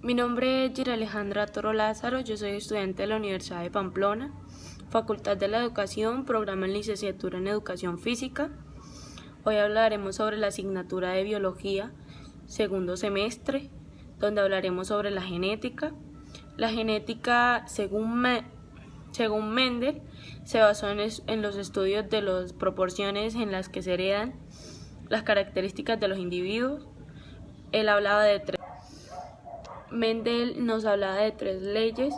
Mi nombre es Gira Alejandra Toro Lázaro, yo soy estudiante de la Universidad de Pamplona, Facultad de la Educación, programa en licenciatura en Educación Física. Hoy hablaremos sobre la asignatura de Biología, segundo semestre, donde hablaremos sobre la genética. La genética, según Mendel, se basó en los estudios de las proporciones en las que se heredan las características de los individuos. Mendel nos hablaba de tres leyes,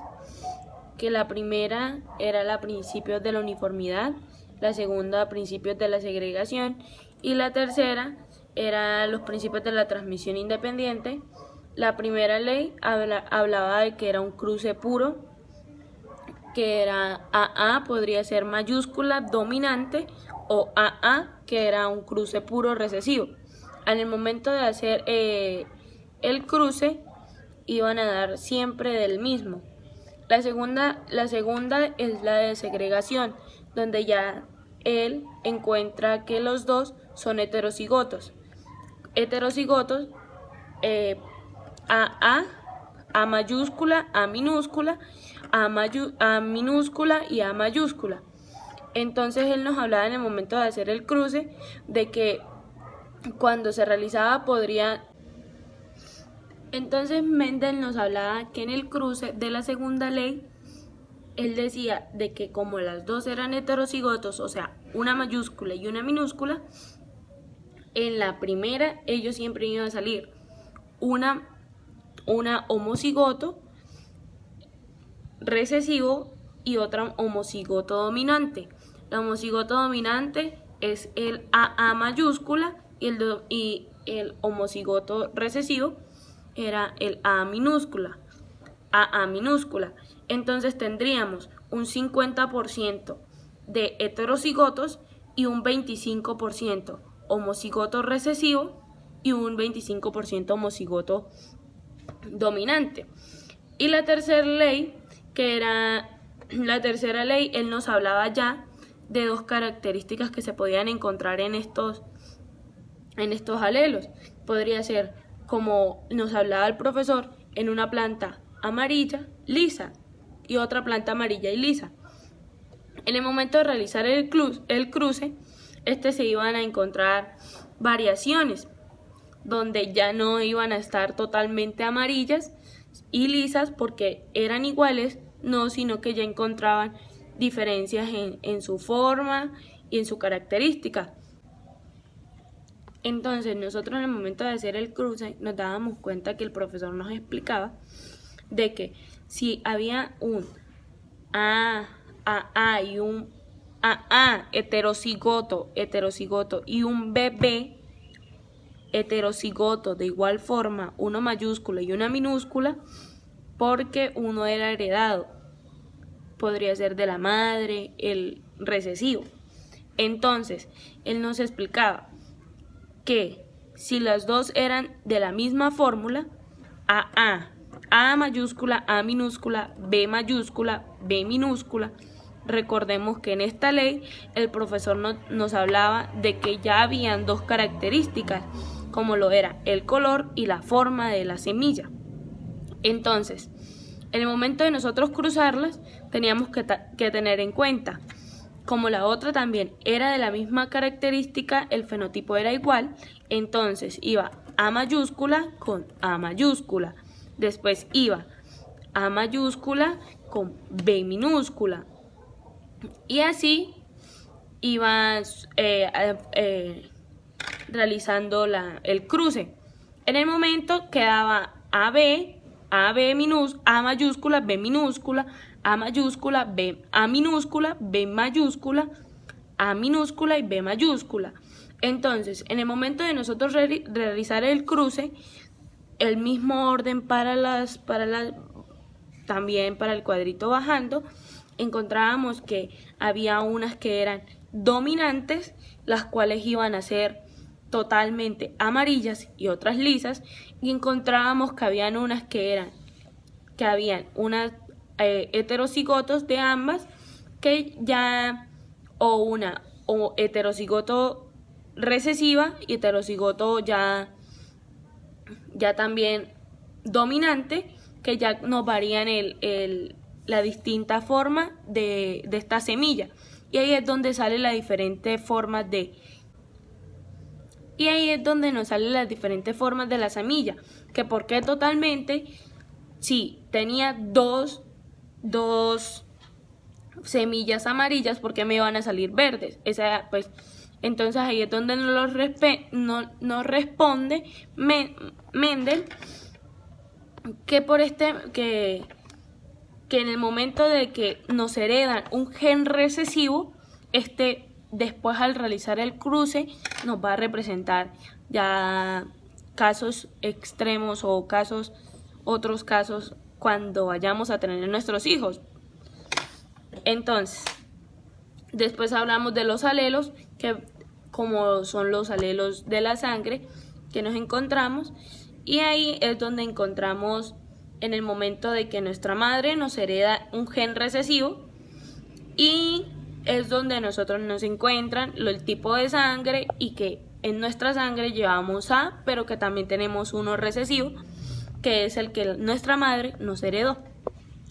que la primera era la principios de la uniformidad, la segunda principios de la segregación y la tercera era los principios de la transmisión independiente. La primera ley hablaba de que era un cruce puro, que era AA, podría ser mayúscula dominante, o AA, que era un cruce puro recesivo. En el momento de hacer el cruce, iban a dar siempre del mismo. La segunda es la de segregación, donde ya él encuentra que los dos son heterocigotos. Heterocigotos, A mayúscula, A minúscula, A minúscula y A mayúscula. Entonces él nos hablaba en el momento de hacer el cruce de que cuando se realizaba podría... Entonces Mendel nos hablaba que en el cruce de la segunda ley, él decía de que como las dos eran heterocigotos, o sea, una mayúscula y una minúscula, en la primera ellos siempre iban a salir una homocigoto recesivo y otra homocigoto dominante. La homocigoto dominante es el AA mayúscula y el homocigoto recesivo era el AA minúscula. Entonces tendríamos un 50% de heterocigotos y un 25% homocigoto recesivo y un 25% homocigoto dominante. Y la tercera ley, él nos hablaba ya de dos características que se podían encontrar en estos alelos. Podría ser, como nos hablaba el profesor, en una planta amarilla lisa y otra planta amarilla y lisa. En el momento de realizar el cruce, se iban a encontrar variaciones, donde ya no iban a estar totalmente amarillas y lisas porque eran iguales, no, sino que ya encontraban diferencias en su forma y en su característica. Entonces nosotros en el momento de hacer el cruce nos dábamos cuenta que el profesor nos explicaba de que si había un AA y un AA heterocigoto y un BB heterocigoto de igual forma, uno mayúscula y una minúscula, porque uno era heredado, podría ser de la madre, el recesivo. Entonces él nos explicaba que si las dos eran de la misma fórmula, A mayúscula, A minúscula, B mayúscula, B minúscula, recordemos que en esta ley el profesor nos hablaba de que ya habían dos características, como lo era el color y la forma de la semilla. Entonces, en el momento de nosotros cruzarlas, teníamos que tener en cuenta, como la otra también era de la misma característica, el fenotipo era igual, entonces iba A mayúscula con A mayúscula. Después iba A mayúscula con B minúscula. Y así iba realizando el cruce. En el momento quedaba A mayúscula, B minúscula, A mayúscula, B, A minúscula, B mayúscula, A minúscula y B mayúscula. Entonces, en el momento de nosotros realizar el cruce, el mismo orden también para el cuadrito bajando, encontrábamos que había unas que eran dominantes, las cuales iban a ser totalmente amarillas y otras lisas, y encontrábamos que habían unas que habían unas heterocigotos de ambas, que ya o heterocigoto recesiva y heterocigoto ya también dominante, que ya nos varían la distinta forma de esta semilla. Y ahí es donde salen las diferentes formas Y ahí es donde nos salen las diferentes formas de la semilla. Que por qué totalmente, sí, tenía dos semillas amarillas, porque me iban a salir verdes. Pues, entonces ahí es donde nos responde Mendel que en el momento de que nos heredan un gen recesivo, después al realizar el cruce nos va a representar ya casos extremos o otros casos cuando vayamos a tener nuestros hijos. Entonces, después hablamos de los alelos, que como son los alelos de la sangre que nos encontramos, y ahí es donde encontramos en el momento de que nuestra madre nos hereda un gen recesivo, y es donde nosotros nos encuentran el tipo de sangre y que en nuestra sangre llevamos A, pero que también tenemos uno recesivo, que es el que nuestra madre nos heredó.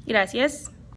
Gracias.